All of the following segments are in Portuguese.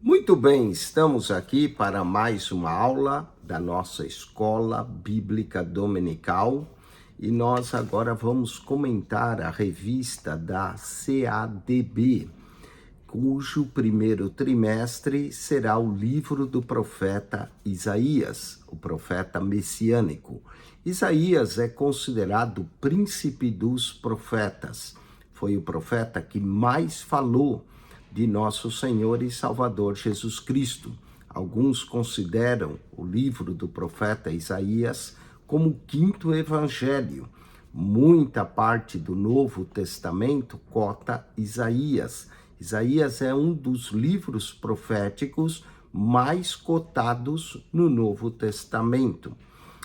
Muito bem, estamos aqui para mais uma aula da nossa escola bíblica dominical e nós agora vamos comentar a revista da CADB, cujo primeiro trimestre será o livro do profeta Isaías, o profeta messiânico. Isaías é considerado o príncipe dos profetas. Foi o profeta que mais falou de nosso Senhor e Salvador Jesus Cristo. Alguns consideram o livro do profeta Isaías como o quinto evangelho. Muita parte do Novo Testamento cota Isaías. Isaías é um dos livros proféticos mais cotados no Novo Testamento.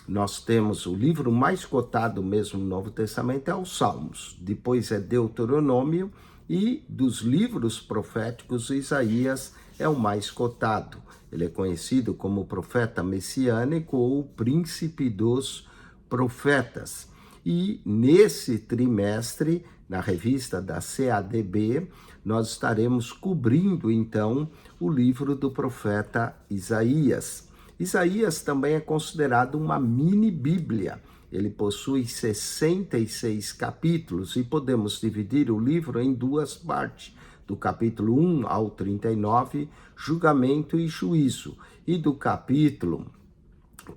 Nós temos o livro mais cotado mesmo no Novo Testamento é os Salmos, depois é Deuteronômio, e dos livros proféticos, Isaías é o mais cotado. Ele é conhecido como profeta messiânico ou príncipe dos profetas. E nesse trimestre, na revista da CADB, nós estaremos cobrindo, então, o livro do profeta Isaías. Isaías também é considerado uma mini-bíblia. Ele possui 66 capítulos e podemos dividir o livro em duas partes, do capítulo 1 ao 39, julgamento e juízo, e do capítulo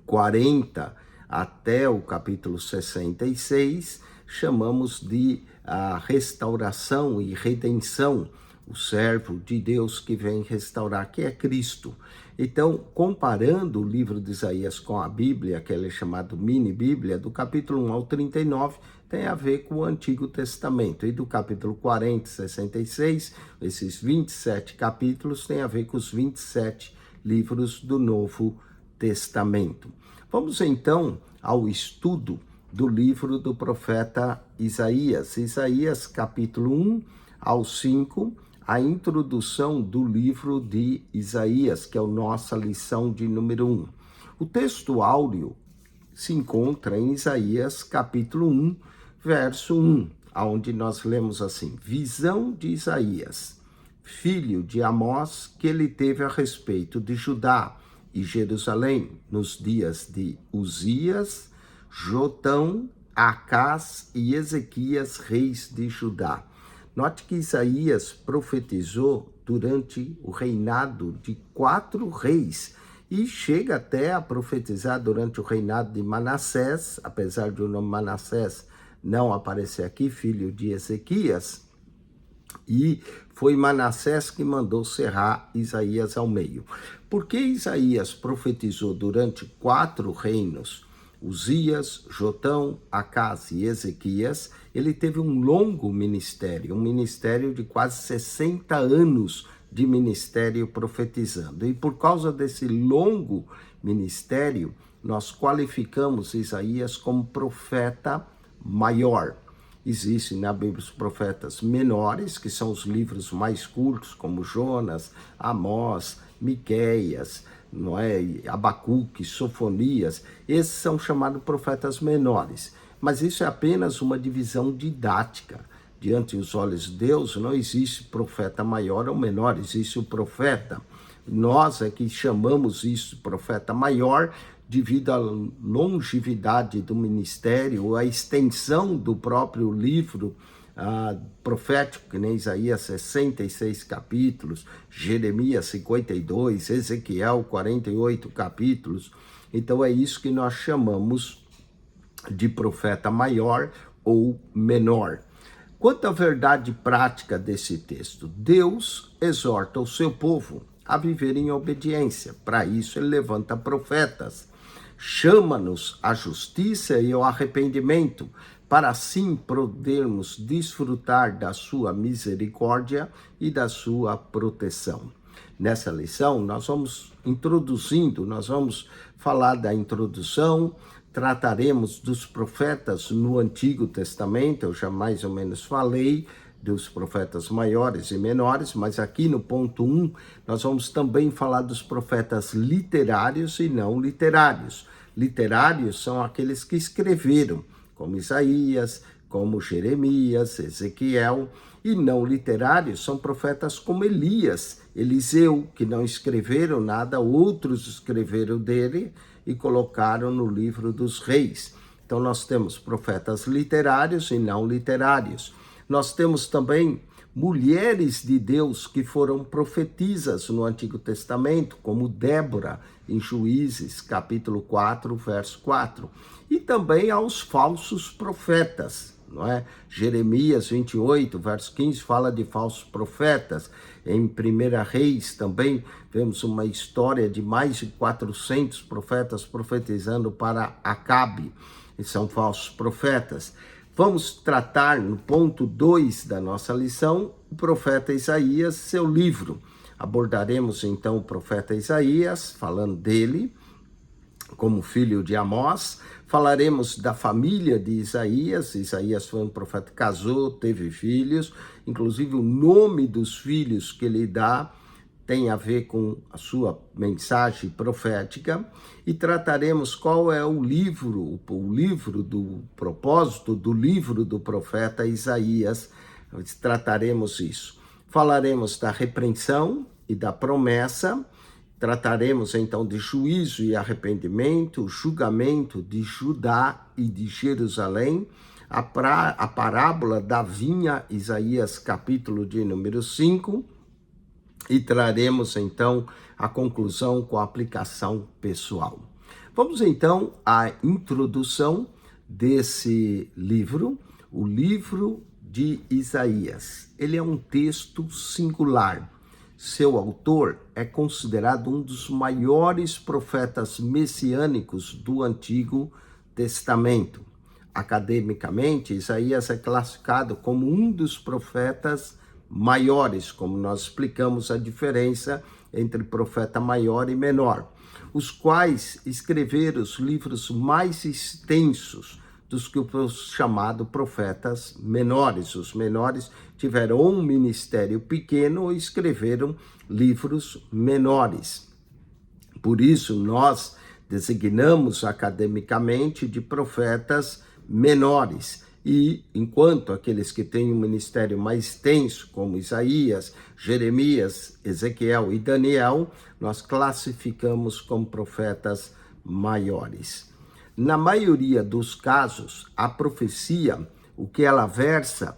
40 até o capítulo 66, chamamos de a restauração e redenção, o servo de Deus que vem restaurar, que é Cristo. Então, comparando o livro de Isaías com a Bíblia, que ele é chamado mini-bíblia, do capítulo 1 ao 39, tem a ver com o Antigo Testamento. E do capítulo 40 e 66, esses 27 capítulos, tem a ver com os 27 livros do Novo Testamento. Vamos então ao estudo do livro do profeta Isaías. Isaías, capítulo 1 ao 5, a introdução do livro de Isaías, que é a nossa lição de número 1. O texto áureo se encontra em Isaías, capítulo 1, verso 1, onde nós lemos assim: visão de Isaías, filho de Amós, que ele teve a respeito de Judá e Jerusalém, nos dias de Uzias, Jotão, Acás e Ezequias, reis de Judá. Note que Isaías profetizou durante o reinado de 4 reis e chega até a profetizar durante o reinado de Manassés, apesar de o nome Manassés não aparecer aqui, filho de Ezequias, e foi Manassés que mandou cerrar Isaías ao meio. Porque Isaías profetizou durante 4 reinos, Uzias, Jotão, Acás e Ezequias, ele teve um longo ministério, um ministério de quase 60 anos de ministério profetizando. E por causa desse longo ministério, nós qualificamos Isaías como profeta maior. Existem na Bíblia os profetas menores, que são os livros mais curtos, como Jonas, Amós, Miqueias, não é? Abacuque, Sofonias. Esses são chamados profetas menores. Mas isso é apenas uma divisão didática. Diante dos olhos de Deus, não existe profeta maior ou menor, existe o profeta. Nós é que chamamos isso de profeta maior devido à longevidade do ministério, a extensão do próprio livro profético, que nem Isaías 66 capítulos, Jeremias 52, Ezequiel 48 capítulos. Então é isso que nós chamamos de profeta maior ou menor. Quanto à verdade prática desse texto, Deus exorta o seu povo a viver em obediência. Para isso ele levanta profetas, chama-nos à justiça e ao arrependimento, para assim podermos desfrutar da sua misericórdia e da sua proteção. Nessa lição, nós vamos falar da introdução, trataremos dos profetas no Antigo Testamento, eu já mais ou menos falei dos profetas maiores e menores, mas aqui no ponto 1, nós vamos também falar dos profetas literários e não literários. Literários são aqueles que escreveram, como Isaías, como Jeremias, Ezequiel, E não literários são profetas como Elias, Eliseu, que não escreveram nada, outros escreveram dele e colocaram no livro dos reis. Então nós temos profetas literários e não literários. Nós temos também mulheres de Deus que foram profetisas no Antigo Testamento, como Débora, em Juízes, capítulo 4, verso 4. E também aos falsos profetas, não é? Jeremias 28, verso 15, fala de falsos profetas. Em 1 Reis também vemos uma história de mais de 400 profetas profetizando para Acabe, e são falsos profetas. Vamos tratar no ponto 2 da nossa lição, o profeta Isaías, seu livro. Abordaremos então o profeta Isaías, falando dele como filho de Amós. Falaremos da família de Isaías. Isaías foi um profeta que casou, teve filhos. Inclusive o nome dos filhos que ele dá tem a ver com a sua mensagem profética. E trataremos qual é o livro do propósito do livro do profeta Isaías. Trataremos isso. Falaremos da repreensão e da promessa. Trataremos então de juízo e arrependimento, julgamento de Judá e de Jerusalém, a parábola da vinha, Isaías capítulo de número 5, e traremos então a conclusão com a aplicação pessoal. Vamos então à introdução desse livro, o livro de Isaías. Ele é um texto singular. Seu autor é considerado um dos maiores profetas messiânicos do Antigo Testamento. Academicamente, Isaías é classificado como um dos profetas maiores, como nós explicamos a diferença entre profeta maior e menor, os quais escreveram os livros mais extensos dos que os chamados profetas menores. Os menores tiveram um ministério pequeno ou escreveram livros menores. Por isso, nós designamos academicamente de profetas menores. E enquanto aqueles que têm um ministério mais extenso, como Isaías, Jeremias, Ezequiel e Daniel, nós classificamos como profetas maiores. Na maioria dos casos, a profecia, o que ela versa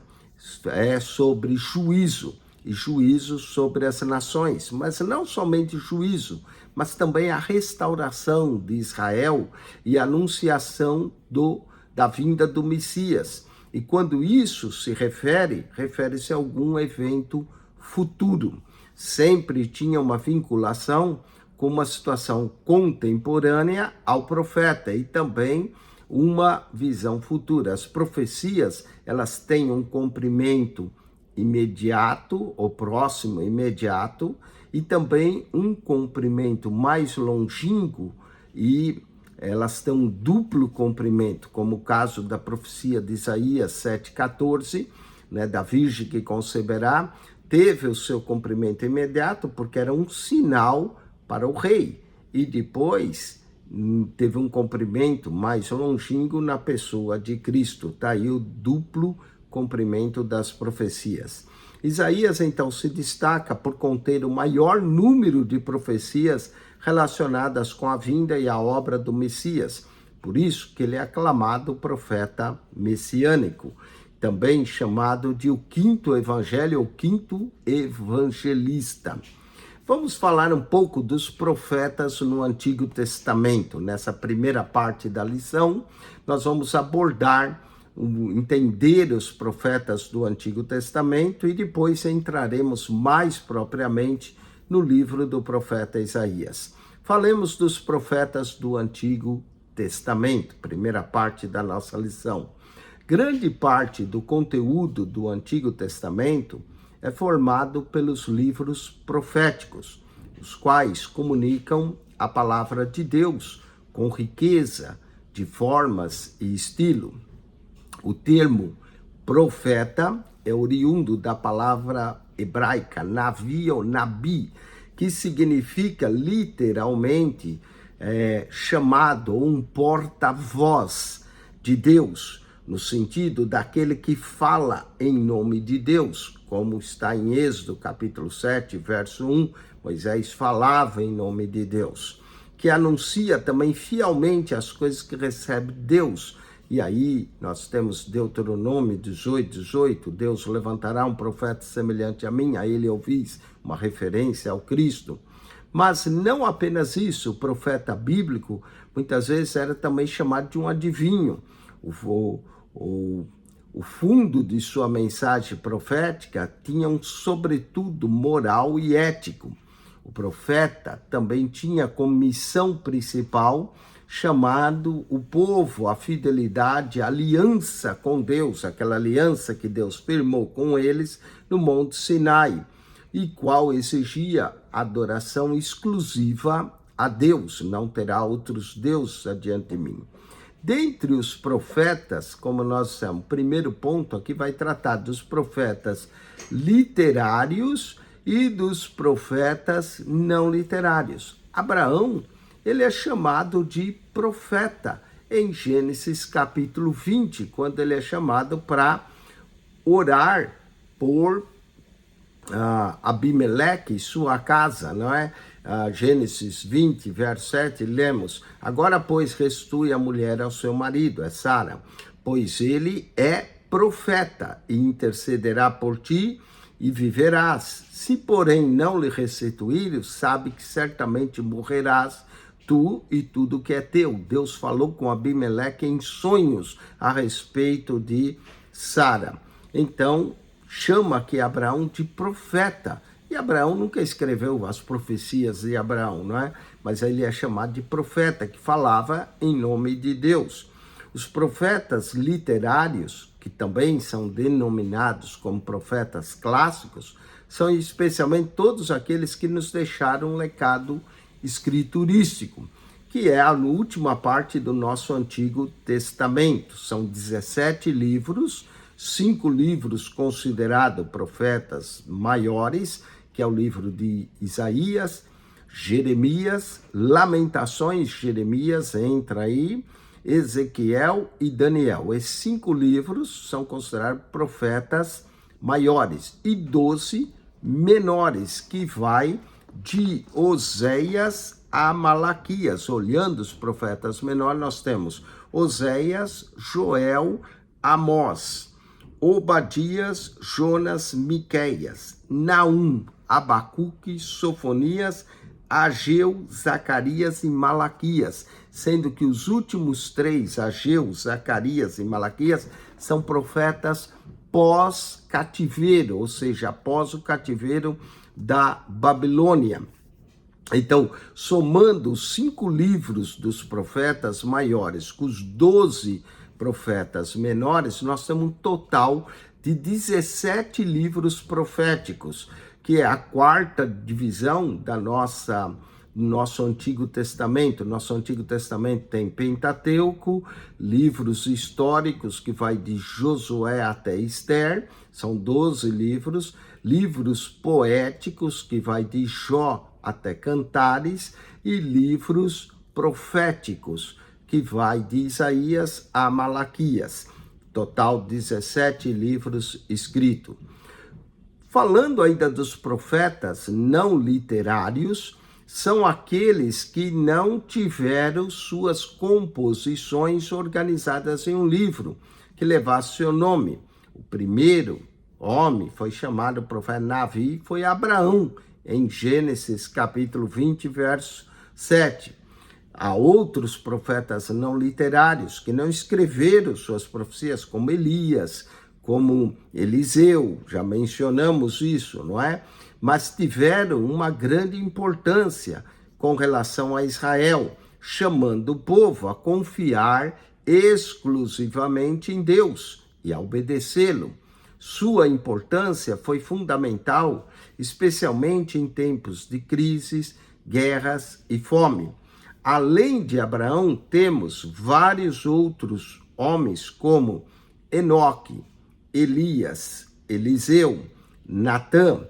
é sobre juízo, e juízo sobre as nações, mas não somente juízo, mas também a restauração de Israel e a anunciação da vinda do Messias. E quando isso se refere-se a algum evento futuro. Sempre tinha uma vinculação com uma situação contemporânea ao profeta e também uma visão futura. As profecias, elas têm um cumprimento imediato ou próximo imediato e também um cumprimento mais longínquo, e elas têm um duplo cumprimento, como o caso da profecia de Isaías 7,14, da Virgem que conceberá, teve o seu cumprimento imediato porque era um sinal para o rei, e depois teve um cumprimento mais longínquo na pessoa de Cristo. Está aí o duplo cumprimento das profecias. Isaías, então, se destaca por conter o maior número de profecias relacionadas com a vinda e a obra do Messias. Por isso que ele é aclamado profeta messiânico, também chamado de o quinto evangelho, ou quinto evangelista. Vamos falar um pouco dos profetas no Antigo Testamento. Nessa primeira parte da lição, nós vamos abordar, entender os profetas do Antigo Testamento e depois entraremos mais propriamente no livro do profeta Isaías. Falemos dos profetas do Antigo Testamento, primeira parte da nossa lição. Grande parte do conteúdo do Antigo Testamento é formado pelos livros proféticos, os quais comunicam a palavra de Deus com riqueza de formas e estilo. O termo profeta é oriundo da palavra hebraica navi ou nabi, que significa literalmente chamado, um porta-voz de Deus. no sentido daquele que fala em nome de Deus, como está em Êxodo capítulo 7, verso 1, Moisés falava em nome de Deus, que anuncia também fielmente as coisas que recebe Deus. E aí nós temos Deuteronômio 18, Deus levantará um profeta semelhante a mim, a ele ouvis, uma referência ao Cristo. Mas não apenas isso, o profeta bíblico muitas vezes era também chamado de um adivinho. O fundo de sua mensagem profética tinha um sobretudo moral e ético. O profeta também tinha como missão principal chamado o povo, a fidelidade, a aliança com Deus, aquela aliança que Deus firmou com eles no Monte Sinai, e qual exigia adoração exclusiva a Deus, não terá outros deuses adiante de mim. Dentre os profetas, como nós dissemos, o primeiro ponto aqui vai tratar dos profetas literários e dos profetas não literários. Abraão, ele é chamado de profeta em Gênesis capítulo 20, quando ele é chamado para orar por Abimeleque e sua casa, não é? Gênesis 20, verso 7, lemos: agora, pois, restitui a mulher ao seu marido, é Sara, pois ele é profeta e intercederá por ti e viverás. Se, porém, não lhe restituir, sabe que certamente morrerás, tu e tudo que é teu. Deus falou com Abimeleque em sonhos a respeito de Sara. Então, chama aqui Abraão de profeta. E Abraão nunca escreveu as profecias de Abraão, não é? Mas ele é chamado de profeta, que falava em nome de Deus. Os profetas literários, que também são denominados como profetas clássicos, são especialmente todos aqueles que nos deixaram um legado escriturístico, que é a última parte do nosso Antigo Testamento. São 17 livros, 5 livros considerados profetas maiores, que é o livro de Isaías, Jeremias, Lamentações, Jeremias entra aí, Ezequiel e Daniel. Esses 5 livros são considerados profetas maiores e 12 menores, que vai de Oséias a Malaquias. Olhando os profetas menores, nós temos Oséias, Joel, Amós, Obadias, Jonas, Miqueias, Naum, Abacuque, Sofonias, Ageu, Zacarias e Malaquias, sendo que os últimos 3, Ageu, Zacarias e Malaquias, são profetas pós-cativeiro, ou seja, após o cativeiro da Babilônia. Então, somando os 5 livros dos profetas maiores com os 12 profetas menores, nós temos um total de 17 livros proféticos, que é a 4ª divisão da nosso Antigo Testamento. Nosso Antigo Testamento tem Pentateuco, livros históricos que vai de Josué até Esther, são 12 livros, livros poéticos que vai de Jó até Cantares, e livros proféticos que vai de Isaías a Malaquias. Total 17 livros escritos. Falando ainda dos profetas não literários, são aqueles que não tiveram suas composições organizadas em um livro que levasse seu nome. O primeiro homem foi chamado profeta Navi, foi Abraão, em Gênesis capítulo 20, verso 7. Há outros profetas não literários que não escreveram suas profecias, como Elias, como Eliseu, já mencionamos isso, não é? Mas tiveram uma grande importância com relação a Israel, chamando o povo a confiar exclusivamente em Deus e a obedecê-lo. Sua importância foi fundamental, especialmente em tempos de crises, guerras e fome. Além de Abraão, temos vários outros homens como Enoque, Elias, Eliseu, Natã,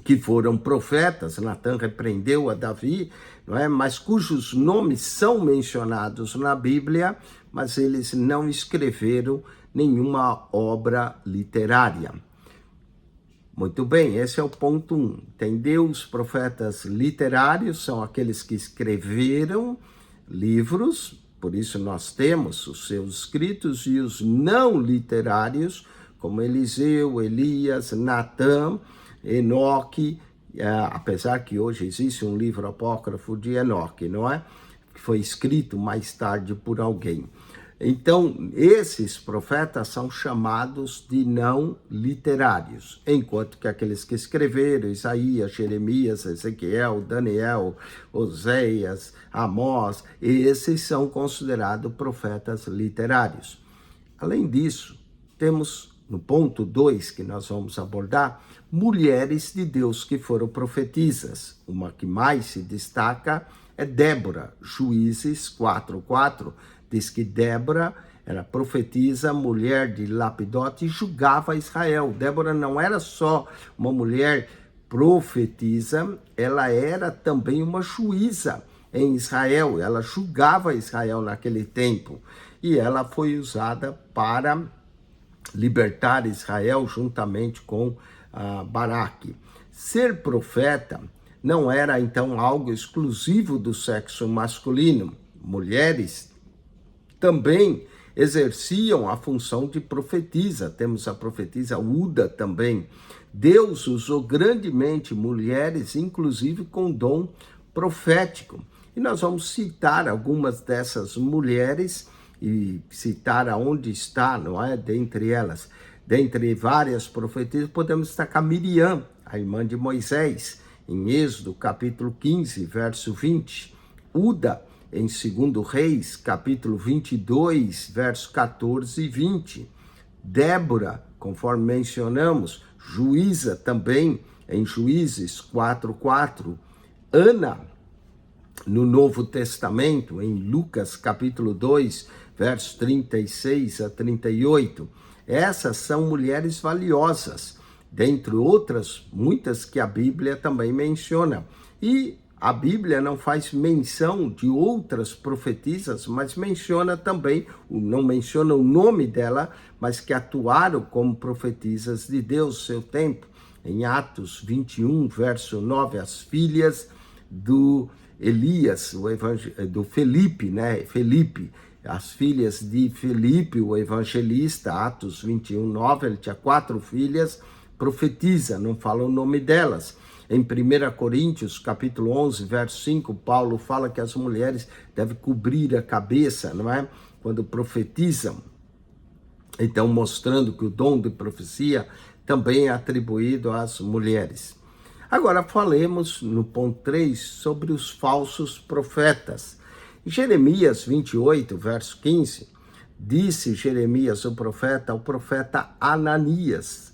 que foram profetas. Natã repreendeu a Davi, não é? Mas cujos nomes são mencionados na Bíblia, mas eles não escreveram nenhuma obra literária. Muito bem, esse é o ponto 1. Entendeu? Os profetas literários são aqueles que escreveram livros, por isso nós temos os seus escritos, e os não literários, como Eliseu, Elias, Natã, Enoque, apesar que hoje existe um livro apócrifo de Enoque, não é? Que foi escrito mais tarde por alguém. Então, esses profetas são chamados de não literários, enquanto que aqueles que escreveram, Isaías, Jeremias, Ezequiel, Daniel, Oséias, Amós, esses são considerados profetas literários. Além disso, temos no ponto 2 que nós vamos abordar, mulheres de Deus que foram profetisas. Uma que mais se destaca é Débora, Juízes 4:4. Diz que Débora era profetisa, mulher de Lapidote, e julgava Israel. Débora não era só uma mulher profetisa, ela era também uma juíza em Israel. Ela julgava Israel naquele tempo. E ela foi usada para libertar Israel juntamente com Baraque. Ser profeta não era então algo exclusivo do sexo masculino. Mulheres também exerciam a função de profetisa. Temos a profetisa Uda também. Deus usou grandemente mulheres, inclusive com dom profético. E nós vamos citar algumas dessas mulheres e citar aonde está, não é? Dentre elas, dentre várias profetisas, podemos destacar Miriam, a irmã de Moisés, em Êxodo capítulo 15, verso 20. Uda, em 2 Reis, capítulo 22, versos 14 e 20. Débora, conforme mencionamos, juíza também, em Juízes 4:4. Ana, no Novo Testamento, em Lucas, capítulo 2, versos 36 a 38. Essas são mulheres valiosas, dentre outras, muitas que a Bíblia também menciona. E a Bíblia não faz menção de outras profetisas, mas menciona também, não menciona o nome dela, mas que atuaram como profetisas de Deus seu tempo. Em Atos 21, verso 9, as filhas do Elias, do Felipe, né? Felipe, as filhas de Felipe, o evangelista, Atos 21, 9, ele tinha 4 filhas, profetiza, não fala o nome delas. Em 1 Coríntios, capítulo 11, verso 5, Paulo fala que as mulheres devem cobrir a cabeça, não é? Quando profetizam. Então, mostrando que o dom de profecia também é atribuído às mulheres. Agora, falemos no ponto 3 sobre os falsos profetas. Em Jeremias 28, verso 15, disse Jeremias, o profeta, ao profeta Ananias: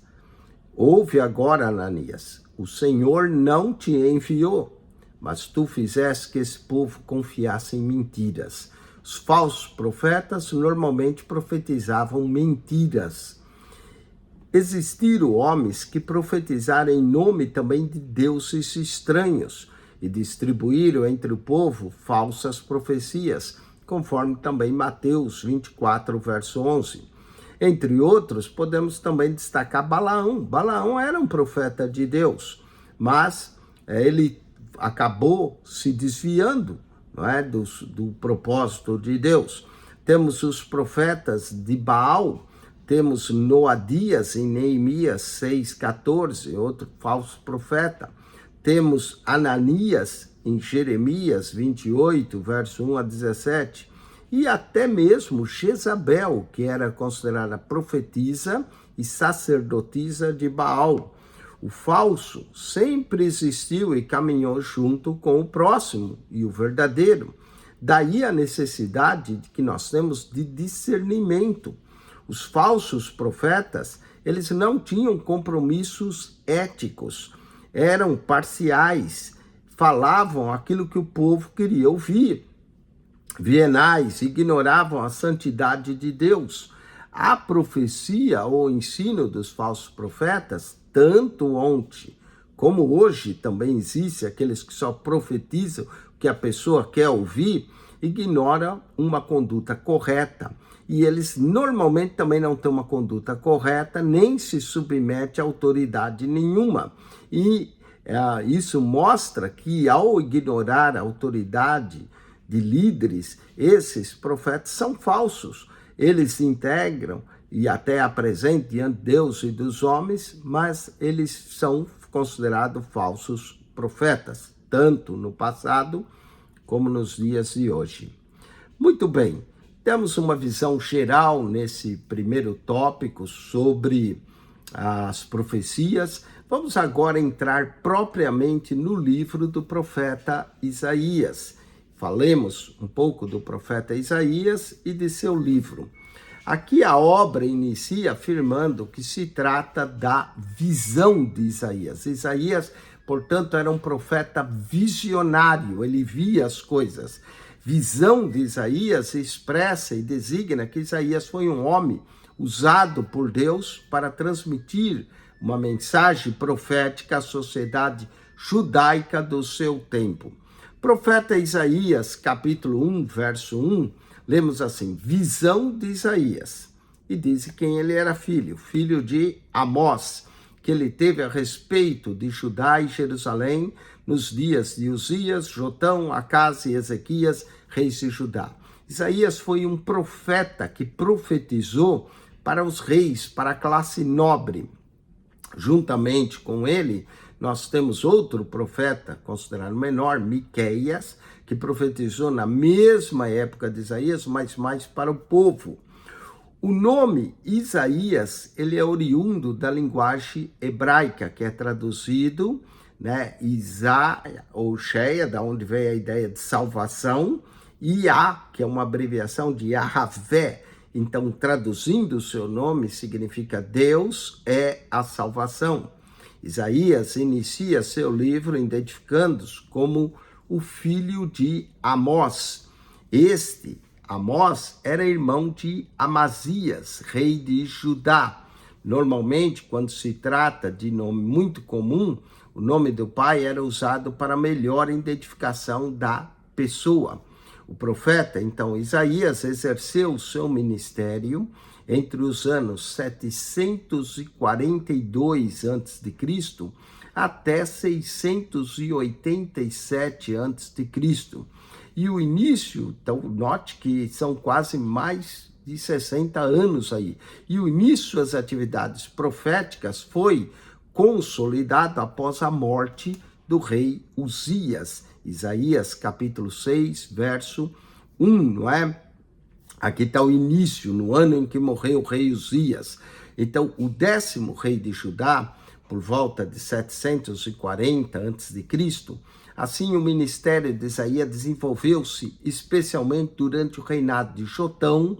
ouve agora, Ananias, o Senhor não te enviou, mas tu fizeste que esse povo confiasse em mentiras. Os falsos profetas normalmente profetizavam mentiras. Existiram homens que profetizaram em nome também de deuses estranhos e distribuíram entre o povo falsas profecias, conforme também Mateus 24, verso 11. Entre outros, podemos também destacar Balaão. Balaão era um profeta de Deus, mas ele acabou se desviando, não é, do propósito de Deus. Temos os profetas de Baal, temos Noadias em Neemias 6,14, outro falso profeta. Temos Ananias em Jeremias 28, verso 1 a 17. E até mesmo Jezabel, que era considerada profetisa e sacerdotisa de Baal. O falso sempre existiu e caminhou junto com o próximo e o verdadeiro. Daí a necessidade que nós temos de discernimento. Os falsos profetas, eles não tinham compromissos éticos, eram parciais, falavam aquilo que o povo queria ouvir. Vienais, ignoravam a santidade de Deus. A profecia ou ensino dos falsos profetas, tanto ontem Como hoje também existe aqueles que só profetizam o que a pessoa quer ouvir, ignora uma conduta correta. E eles normalmente também não têm uma conduta correta, nem se submete a autoridade nenhuma. E isso mostra que ao ignorar a autoridade de líderes, esses profetas são falsos. Eles se integram e até apresentam diante de Deus e dos homens, mas eles são considerados falsos profetas, tanto no passado como nos dias de hoje. Muito bem, temos uma visão geral nesse primeiro tópico sobre as profecias. Vamos agora entrar propriamente no livro do profeta Isaías. Falemos um pouco do profeta Isaías e de seu livro. Aqui a obra inicia afirmando que se trata da visão de Isaías. Isaías, portanto, era um profeta visionário, ele via as coisas. Visão de Isaías expressa e designa que Isaías foi um homem usado por Deus para transmitir uma mensagem profética à sociedade judaica do seu tempo. Profeta Isaías, capítulo 1, verso 1, lemos assim: visão de Isaías. E diz quem ele era filho de Amós, que ele teve a respeito de Judá e Jerusalém nos dias de Uzias, Jotão, Acás e Ezequias, reis de Judá. Isaías foi um profeta que profetizou para os reis, para a classe nobre. Juntamente com ele, nós temos outro profeta, considerado menor, Miqueias, que profetizou na mesma época de Isaías, mas mais para o povo. O nome Isaías, ele é oriundo da linguagem hebraica, que é traduzido, Isa ou Sheia, da onde vem a ideia de salvação, e Yah, que é uma abreviação de Yahvé. Então, traduzindo o seu nome, significa Deus é a salvação. Isaías inicia seu livro identificando-se como o filho de Amós. Este, Amós, era irmão de Amazias, rei de Judá. Normalmente, quando se trata de nome muito comum, o nome do pai era usado para melhor identificação da pessoa. O profeta, então, Isaías, exerceu o seu ministério entre os anos 742 a.C. até 687 a.C. E o início, então, note que são quase mais de 60 anos aí. E o início das atividades proféticas foi consolidado após a morte do rei Uzias. Isaías capítulo 6, verso 1, não é? Aqui está o início, no ano em que morreu o rei Uzias. Então, o 10º rei de Judá, por volta de 740 a.C., assim o ministério de Isaías desenvolveu-se especialmente durante o reinado de Jotão,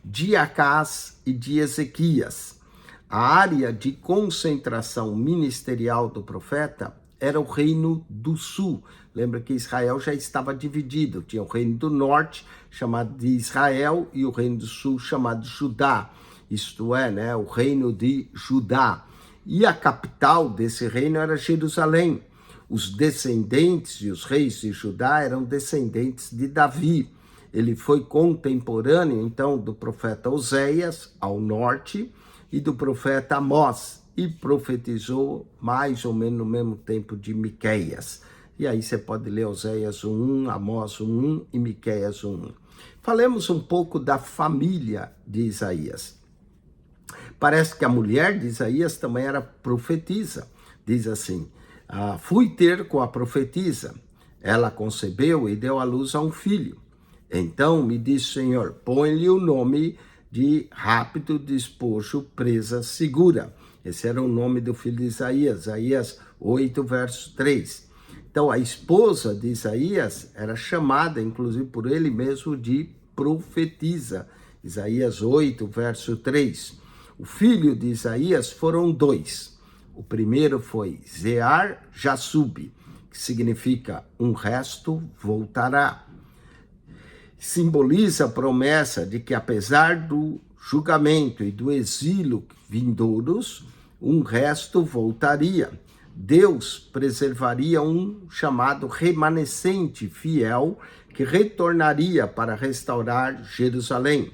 de Acás e de Ezequias. A área de concentração ministerial do profeta era o reino do sul. Lembra que Israel já estava dividido. Tinha o reino do norte, chamado de Israel, e o reino do sul, chamado de Judá. Isto é, o reino de Judá. E a capital desse reino era Jerusalém. Os descendentes e os reis de Judá eram descendentes de Davi. Ele foi contemporâneo, então, do profeta Oséias, ao norte, e do profeta Amós, e profetizou mais ou menos no mesmo tempo de Miqueias. E aí você pode ler Oséias 1, Amós 1 e Miqueias 1. Falemos um pouco da família de Isaías. Parece que a mulher de Isaías também era profetisa. Diz assim: fui ter com a profetisa. Ela concebeu e deu à luz a um filho. Então me disse: Senhor, põe-lhe o nome de rápido despojo, presa segura. Esse era o nome do filho de Isaías, Isaías 8, verso 3. Então, a esposa de Isaías era chamada, inclusive por ele mesmo, de profetisa. Isaías 8, verso 3. O filho de Isaías foram dois. O primeiro foi Zear Jassub, que significa um resto voltará. Simboliza a promessa de que, apesar do julgamento e do exílio vindouros, um resto voltaria. Deus preservaria um chamado remanescente fiel que retornaria para restaurar Jerusalém.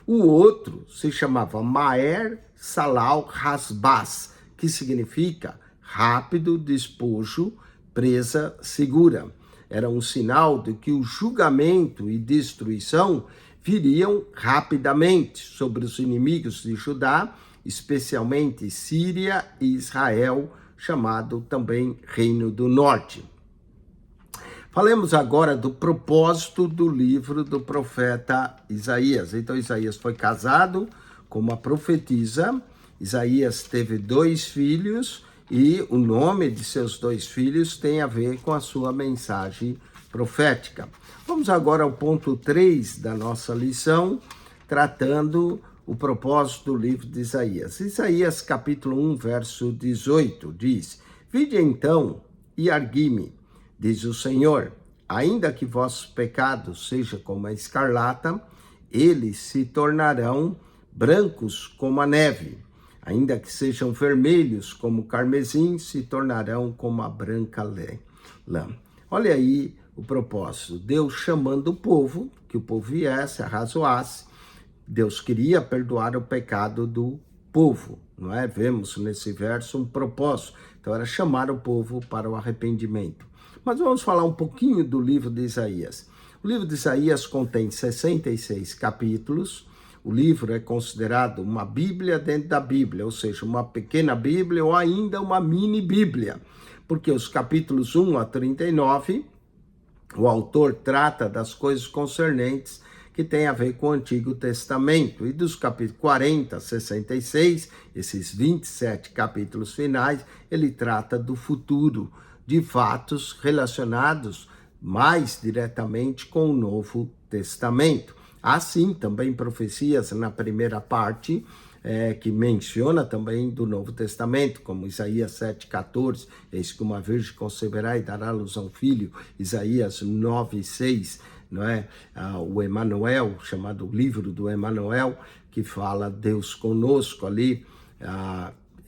O outro se chamava Maer Salal Hasbaz, que significa rápido despojo, presa segura. Era um sinal de que o julgamento e destruição viriam rapidamente sobre os inimigos de Judá, especialmente Síria e Israel, chamado também Reino do Norte. Falemos agora do propósito do livro do profeta Isaías. Então, Isaías foi casado com uma profetisa. Isaías teve 2 filhos e o nome de seus 2 filhos tem a ver com a sua mensagem profética. Vamos agora ao ponto 3 da nossa lição, tratando o propósito do livro de Isaías. Isaías capítulo 1, verso 18, diz: Vinde então e argui-me, diz o Senhor, ainda que vossos pecados sejam como a escarlata, eles se tornarão brancos como a neve. Ainda que sejam vermelhos como o carmesim, se tornarão como a branca lã. Olha aí o propósito. Deus chamando o povo, que o povo viesse, arrazoasse. Deus queria perdoar o pecado do povo, não é? Vemos nesse verso um propósito. Então era chamar o povo para o arrependimento. Mas vamos falar um pouquinho do livro de Isaías. O livro de Isaías contém 66 capítulos. O livro é considerado uma Bíblia dentro da Bíblia, ou seja, uma pequena Bíblia ou ainda uma mini Bíblia, porque os capítulos 1 a 39, o autor trata das coisas concernentes que tem a ver com o Antigo Testamento, e dos capítulos 40 a 66, esses 27 capítulos finais, ele trata do futuro, de fatos relacionados mais diretamente com o Novo Testamento. Há sim também profecias na primeira parte, que menciona também do Novo Testamento, como Isaías 7,14, eis que uma virgem conceberá e dará à luz a um filho, Isaías 9,6, não é? O Emanuel, chamado livro do Emanuel, que fala Deus conosco ali,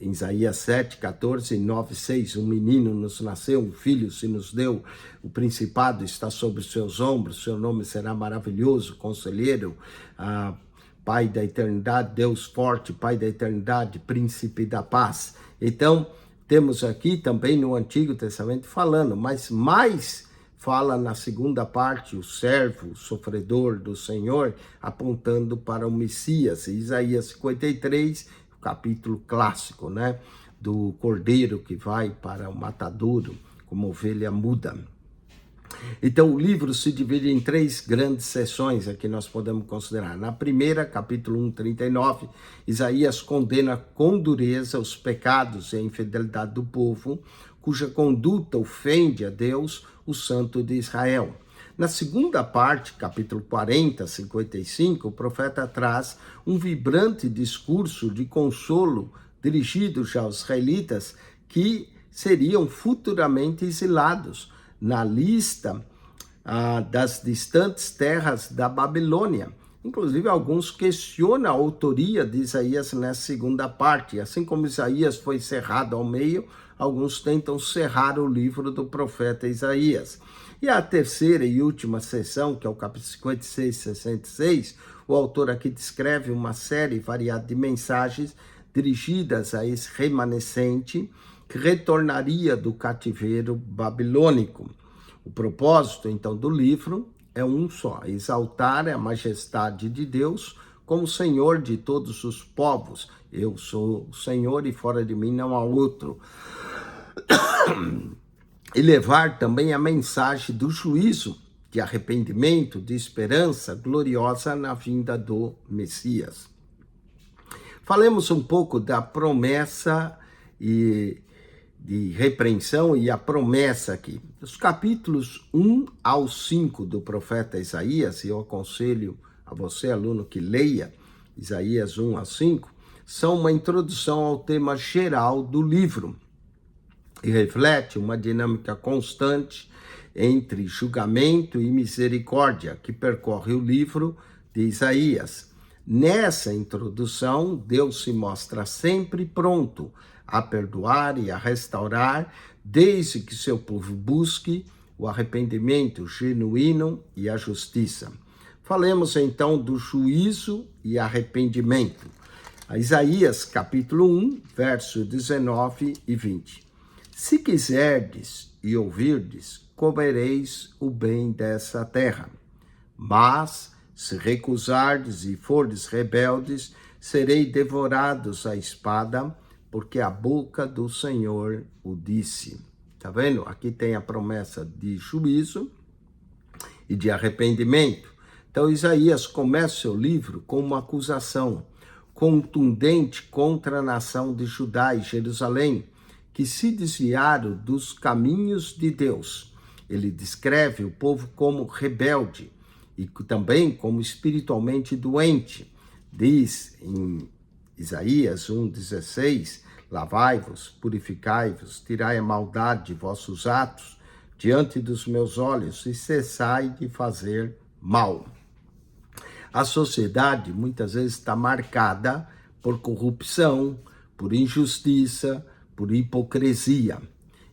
em Isaías 7,14 e 9,6, um menino nos nasceu, um filho se nos deu, o principado está sobre os seus ombros, seu nome será maravilhoso, conselheiro, Pai da eternidade, Deus forte, Pai da eternidade, príncipe da paz. Então, temos aqui também no Antigo Testamento falando, mas mais fala na segunda parte, o servo, o sofredor do Senhor, apontando para o Messias. Isaías 53, capítulo clássico, né? Do cordeiro que vai para o matadouro, como ovelha muda. Então, o livro se divide em 3 grandes seções, aqui nós podemos considerar. Na primeira, capítulo 1, 39, Isaías condena com dureza os pecados e a infidelidade do povo, cuja conduta ofende a Deus, o Santo de Israel. Na segunda parte, capítulo 40, 55, o profeta traz um vibrante discurso de consolo dirigido já aos israelitas que seriam futuramente exilados na lista das distantes terras da Babilônia. Inclusive, alguns questionam a autoria de Isaías nessa segunda parte. Assim como Isaías foi cerrado ao meio, alguns tentam cerrar o livro do profeta Isaías. E a terceira e última seção, que é o capítulo 56 e 66, o autor aqui descreve uma série variada de mensagens dirigidas a esse remanescente que retornaria do cativeiro babilônico. O propósito, então, do livro é um só: exaltar a majestade de Deus como Senhor de todos os povos. Eu sou o Senhor e fora de mim não há outro. E levar também a mensagem do juízo, de arrependimento, de esperança gloriosa na vinda do Messias. Falemos um pouco da promessa e de repreensão e a promessa aqui. Os capítulos 1 ao 5 do profeta Isaías, e eu aconselho a você, aluno, que leia Isaías 1 a 5, são uma introdução ao tema geral do livro e reflete uma dinâmica constante entre julgamento e misericórdia que percorre o livro de Isaías. Nessa introdução, Deus se mostra sempre pronto a perdoar e a restaurar, desde que seu povo busque o arrependimento genuíno e a justiça. Falemos então do juízo e arrependimento. Isaías capítulo 1, verso 19 e 20. Se quiserdes e ouvirdes, comereis o bem dessa terra. Mas, se recusardes e fordes rebeldes, serei devorados à espada, porque a boca do Senhor o disse. Tá vendo? Aqui tem a promessa de juízo e de arrependimento. Então, Isaías começa seu livro com uma acusação contundente contra a nação de Judá e Jerusalém, que se desviaram dos caminhos de Deus. Ele descreve o povo como rebelde e também como espiritualmente doente. Diz em Isaías 1,16, lavai-vos, purificai-vos, tirai a maldade de vossos atos diante dos meus olhos e cessai de fazer mal. A sociedade muitas vezes está marcada por corrupção, por injustiça, por hipocrisia.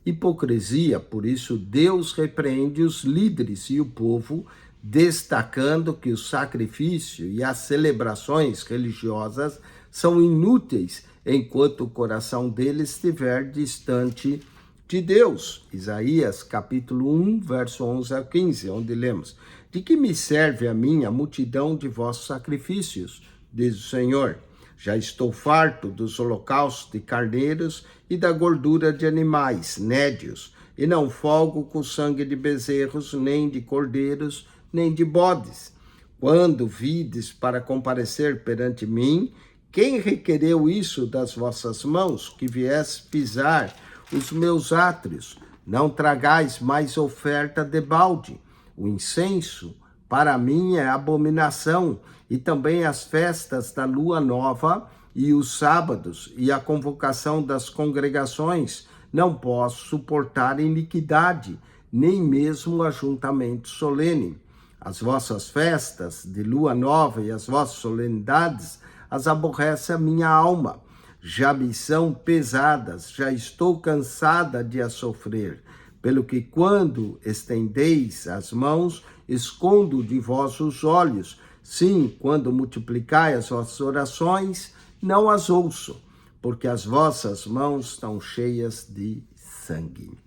Hipocrisia, por isso Deus repreende os líderes e o povo, destacando que o sacrifício e as celebrações religiosas são inúteis enquanto o coração deles estiver distante de Deus. Isaías capítulo 1, verso 11 a 15, onde lemos: de que me serve a mim a multidão de vossos sacrifícios, diz o Senhor. Já estou farto dos holocaustos de carneiros e da gordura de animais nédios, e não folgo com sangue de bezerros, nem de cordeiros, nem de bodes. Quando vides para comparecer perante mim, quem requereu isso das vossas mãos, que viesse pisar os meus átrios? Não tragais mais oferta debalde. O incenso, para mim, é abominação, e também as festas da lua nova, e os sábados, e a convocação das congregações. Não posso suportar iniquidade, nem mesmo o ajuntamento solene. As vossas festas de lua nova e as vossas solenidades as aborrece a minha alma. Já me são pesadas, já estou cansada de as sofrer. Pelo que quando estendeis as mãos, escondo de vós os olhos. Sim, quando multiplicai as vossas orações, não as ouço, porque as vossas mãos estão cheias de sangue.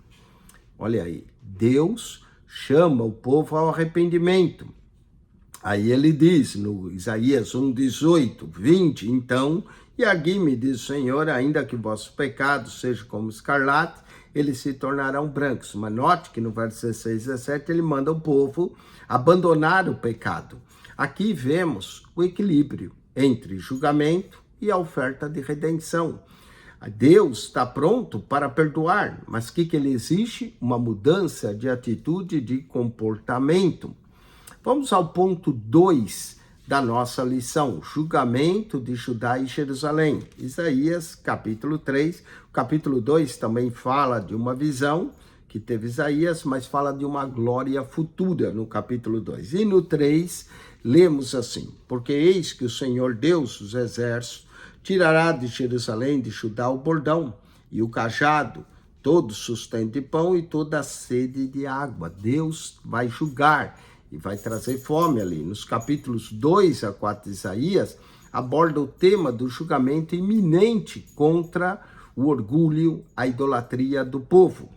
Olha aí, Deus chama o povo ao arrependimento. Aí ele diz no Isaías 1,18, 20, então, e argui-me, diz o Senhor, ainda que vossos pecados sejam como escarlate, eles se tornarão brancos. Mas note que no verso 16 e 17 ele manda o povo abandonar o pecado. Aqui vemos o equilíbrio entre julgamento e a oferta de redenção. Deus está pronto para perdoar, mas o que ele exige? Uma mudança de atitude, de comportamento. Vamos ao ponto 2 da nossa lição, julgamento de Judá e Jerusalém. Isaías, capítulo 3. O capítulo 2 também fala de uma visão que teve Isaías, mas fala de uma glória futura no capítulo 2. E no 3, lemos assim: porque eis que o Senhor Deus dos exércitos tirará de Jerusalém, de Judá, o bordão e o cajado, todo sustento de pão e toda a sede de água. Deus vai julgar e vai trazer fome ali. Nos capítulos 2 a 4 de Isaías, aborda o tema do julgamento iminente contra o orgulho, a idolatria do povo.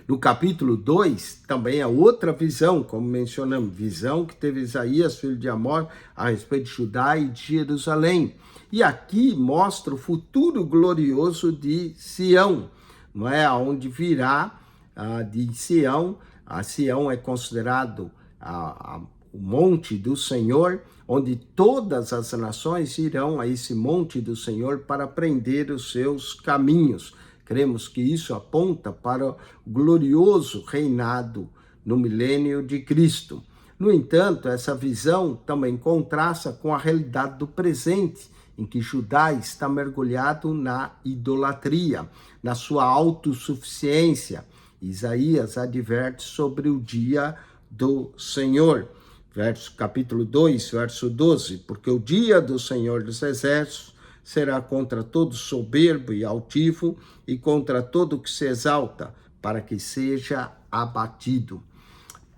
No capítulo 2, também é outra visão, como mencionamos, visão que teve Isaías, filho de Amós, a respeito de Judá e de Jerusalém. E aqui mostra o futuro glorioso de Sião, não é? Onde virá de Sião. A Sião é considerado o monte do Senhor, onde todas as nações irão a esse monte do Senhor para aprender os seus caminhos. Cremos que isso aponta para o glorioso reinado no milênio de Cristo. No entanto, essa visão também contrasta com a realidade do presente, em que Judá está mergulhado na idolatria, na sua autossuficiência. Isaías adverte sobre o dia do Senhor. Capítulo 2, verso 12, porque o dia do Senhor dos exércitos será contra todo soberbo e altivo e contra todo que se exalta, para que seja abatido.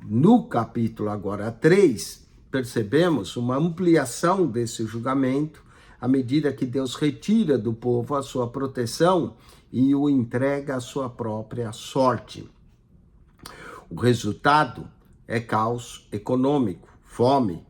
No capítulo agora 3, percebemos uma ampliação desse julgamento à medida que Deus retira do povo a sua proteção e o entrega à sua própria sorte. O resultado é caos econômico, fome,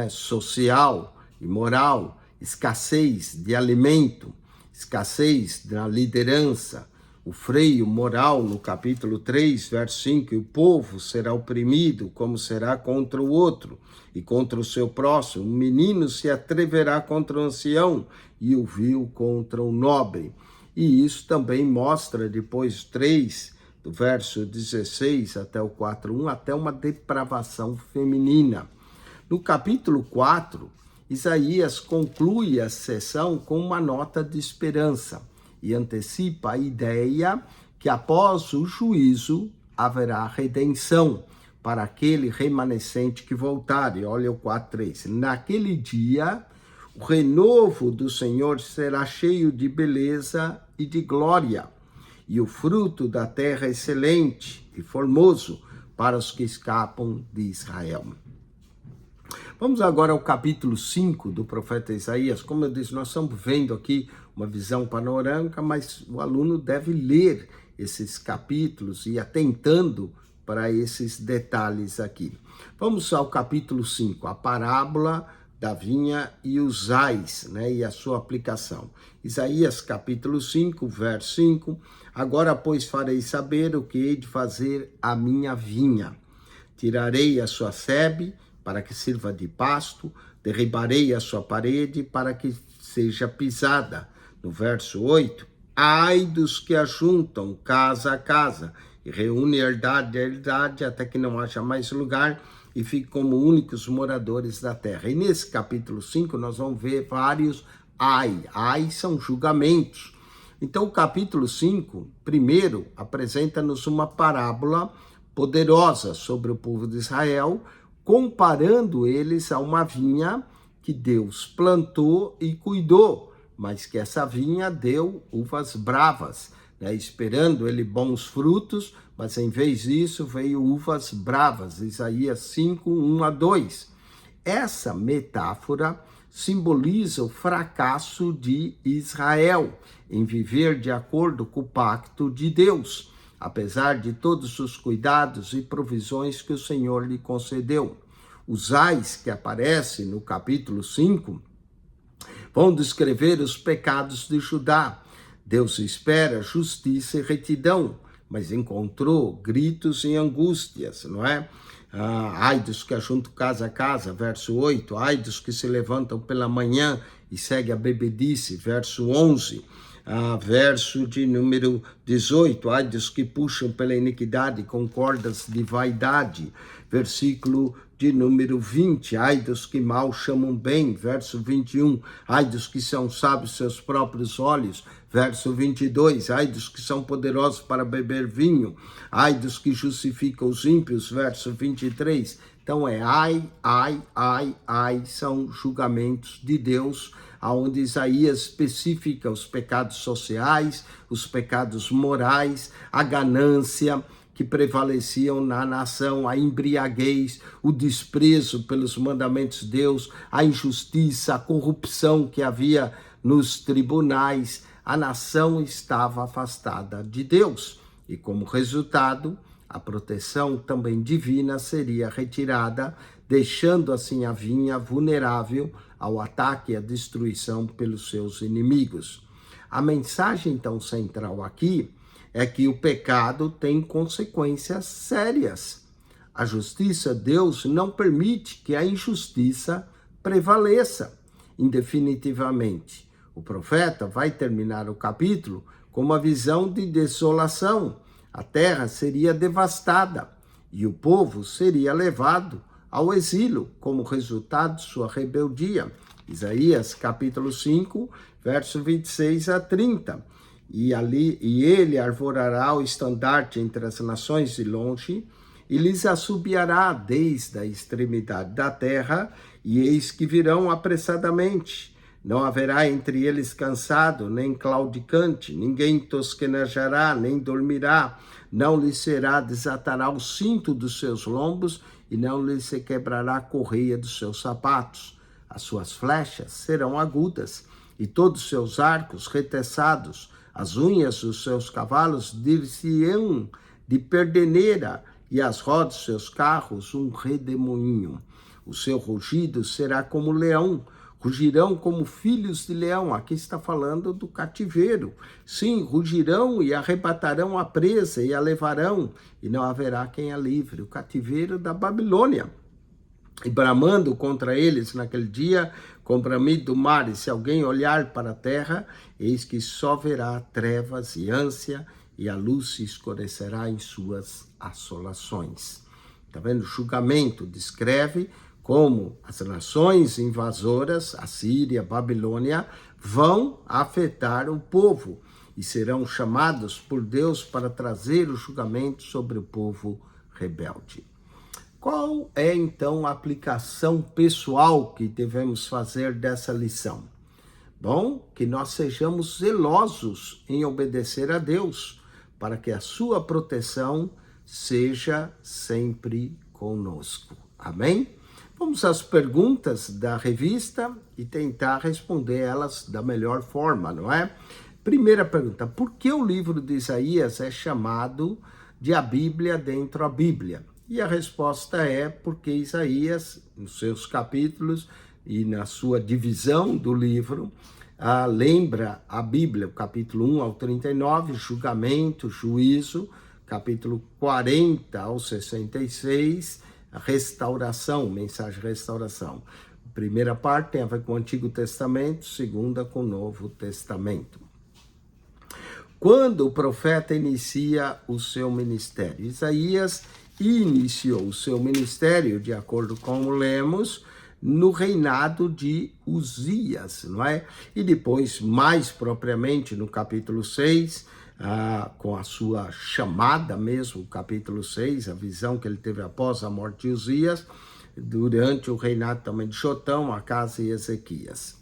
social e moral, escassez de alimento, escassez da liderança, o freio moral no capítulo 3, verso 5, o povo será oprimido como será contra o outro e contra o seu próximo. Um menino se atreverá contra o ancião e o vil contra o nobre. E isso também mostra depois 3, do verso 16 até o 4:1, até uma depravação feminina. No capítulo 4, Isaías conclui a sessão com uma nota de esperança e antecipa a ideia que após o juízo haverá redenção para aquele remanescente que voltar. E olha o 4:3. Naquele dia, o renovo do Senhor será cheio de beleza e de glória, e o fruto da terra excelente e formoso para os que escapam de Israel. Vamos agora ao capítulo 5 do profeta Isaías. Como eu disse, nós estamos vendo aqui uma visão panorâmica, mas o aluno deve ler esses capítulos e ir atentando para esses detalhes aqui. Vamos ao capítulo 5, a parábola da vinha e os ais, e a sua aplicação. Isaías capítulo 5, verso 5, agora, pois, farei saber o que hei de fazer à minha vinha. Tirarei a sua sebe para que sirva de pasto, derribarei a sua parede para que seja pisada. No verso 8, ai dos que ajuntam casa a casa e reúnem herdade a herdade até que não haja mais lugar e fiquem como únicos moradores da terra. E nesse capítulo 5 nós vamos ver vários ai. Ai são julgamentos. Então o capítulo 5, primeiro, apresenta-nos uma parábola poderosa sobre o povo de Israel, comparando eles a uma vinha que Deus plantou e cuidou, mas que essa vinha deu uvas bravas, esperando ele bons frutos, mas em vez disso veio uvas bravas. Isaías 5, 1-2. Essa metáfora simboliza o fracasso de Israel em viver de acordo com o pacto de Deus, apesar de todos os cuidados e provisões que o Senhor lhe concedeu. Os ais que aparecem no capítulo 5 vão descrever os pecados de Judá. Deus espera justiça e retidão, mas encontrou gritos e angústias, não é? Ai dos que ajuntam casa a casa, verso 8. Ai dos que se levantam pela manhã e seguem a bebedice, verso 11. Verso de número 18, ai dos que puxam pela iniquidade com cordas de vaidade, versículo de número 20, ai dos que mal chamam bem, verso 21, ai dos que são sábios seus próprios olhos, verso 22, ai dos que são poderosos para beber vinho, ai dos que justificam os ímpios, verso 23, então ai, são julgamentos de Deus, onde Isaías especifica os pecados sociais, os pecados morais, a ganância que prevaleciam na nação, a embriaguez, o desprezo pelos mandamentos de Deus, a injustiça, a corrupção que havia nos tribunais. A nação estava afastada de Deus e, como resultado, a proteção também divina seria retirada, deixando assim a vinha vulnerável ao ataque e à destruição pelos seus inimigos. A mensagem, então, central aqui é que o pecado tem consequências sérias. A justiça de Deus não permite que a injustiça prevaleça indefinitivamente. O profeta vai terminar o capítulo com uma visão de desolação. A terra seria devastada e o povo seria levado ao exílio como resultado de sua rebeldia. Isaías capítulo 5, verso 26-30. E ele arvorará o estandarte entre as nações de longe, e lhes assobiará desde a extremidade da terra, e eis que virão apressadamente, Não haverá entre eles cansado, nem claudicante, ninguém tosquenejará, nem dormirá, não lhe será desatará o cinto dos seus lombos, e não lhe se quebrará a correia dos seus sapatos. As suas flechas serão agudas, e todos os seus arcos reteçados. As unhas dos seus cavalos dir-se-ão de perdeneira, e as rodas dos seus carros um redemoinho. O seu rugido será como leão, rugirão como filhos de leão. Aqui está falando do cativeiro. Sim, rugirão e arrebatarão a presa e a levarão, e não haverá quem a livre. O cativeiro da Babilônia. E bramando contra eles naquele dia, com bramido do mar, e se alguém olhar para a terra, eis que só verá trevas e ânsia, e a luz se escurecerá em suas assolações. Está vendo? O julgamento descreve como as nações invasoras, a Síria, a Babilônia, vão afetar o povo e serão chamados por Deus para trazer o julgamento sobre o povo rebelde. Qual é, então, a aplicação pessoal que devemos fazer dessa lição? Bom, que nós sejamos zelosos em obedecer a Deus, para que a sua proteção seja sempre conosco. Amém? Vamos às perguntas da revista e tentar responder elas da melhor forma, não é? Primeira pergunta: por que o livro de Isaías é chamado de a Bíblia dentro da Bíblia? E a resposta é porque Isaías, nos seus capítulos e na sua divisão do livro, lembra a Bíblia, capítulo 1 ao 39, julgamento, juízo, capítulo 40 ao 66, a restauração, mensagem de restauração. A primeira parte tem a ver com o Antigo Testamento, segunda com o Novo Testamento. Quando o profeta inicia o seu ministério? Isaías iniciou o seu ministério, de acordo com lemos, no reinado de Uzias, não é? E depois, mais propriamente, no capítulo 6, com a sua chamada mesmo, capítulo 6, a visão que ele teve após a morte de Uzias, durante o reinado também de Jotão, Acás e Ezequias.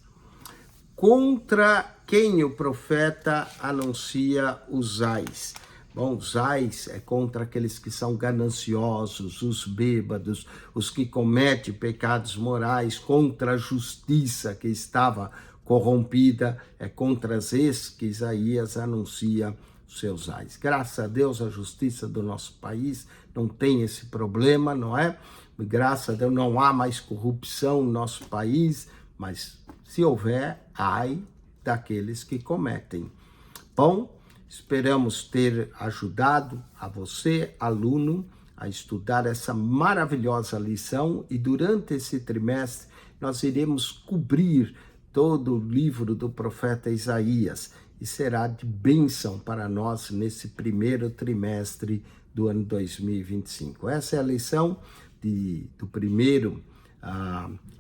Contra quem o profeta anuncia os ais? Bom, os ais é contra aqueles que são gananciosos, os bêbados, os que cometem pecados morais, contra a justiça que estava corrompida, é contra esses que Isaías anuncia os seus ais. Graças a Deus, a justiça do nosso país não tem esse problema, não é? Graças a Deus não há mais corrupção no nosso país, mas se houver, ai daqueles que cometem. Bom, esperamos ter ajudado a você, aluno, a estudar essa maravilhosa lição, e durante esse trimestre nós iremos cobrir todo o livro do profeta Isaías e será de bênção para nós nesse primeiro trimestre do ano 2025. Essa é a lição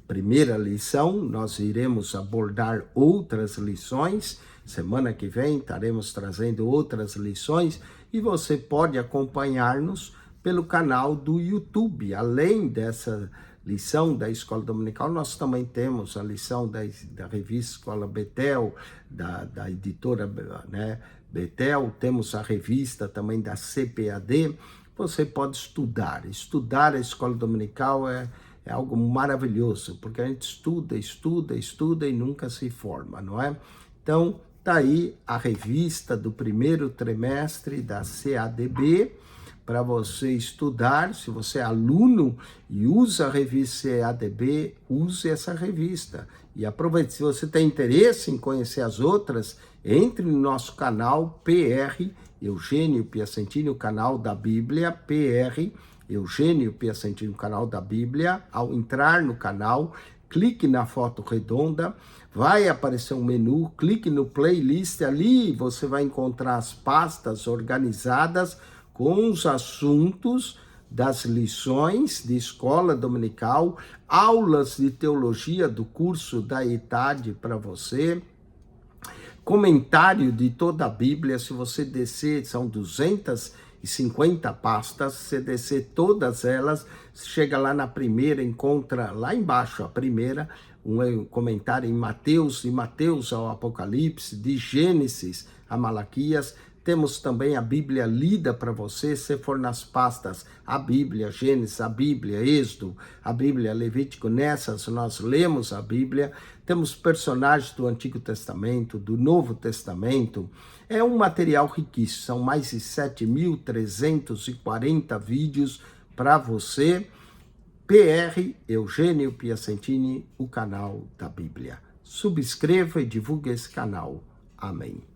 primeira lição. Nós iremos abordar outras lições. Semana que vem estaremos trazendo outras lições e você pode acompanhar-nos pelo canal do YouTube. Além dessa lição da Escola Dominical, nós também temos a lição da revista Escola Betel, da editora, né, Betel, temos a revista também da CPAD. Você pode estudar a Escola Dominical é algo maravilhoso, porque a gente estuda e nunca se forma, não é? Então, está aí a revista do primeiro trimestre da CADB, para você estudar. Se você é aluno e usa a revista CADB, use essa revista. E aproveite, se você tem interesse em conhecer as outras, entre no nosso canal PR Eugênio Piacentini, o canal da Bíblia, PR Eugênio Piacentini, o canal da Bíblia. Ao entrar no canal, clique na foto redonda, vai aparecer um menu, clique no playlist, ali você vai encontrar as pastas organizadas com os assuntos das lições de escola dominical, aulas de teologia do curso da ETAD para você, comentário de toda a Bíblia. Se você descer, são 250 pastas, se descer todas elas, chega lá na primeira, encontra lá embaixo a primeira, um comentário em Mateus, de Mateus ao Apocalipse, de Gênesis a Malaquias. Temos também a Bíblia lida para você, se for nas pastas, a Bíblia, Gênesis, a Bíblia, Êxodo, a Bíblia, Levítico. Nessas nós lemos a Bíblia. Temos personagens do Antigo Testamento, do Novo Testamento. É um material riquíssimo, são mais de 7.340 vídeos para você. PR Eugênio Piacentini, o canal da Bíblia. Subscreva e divulgue esse canal. Amém.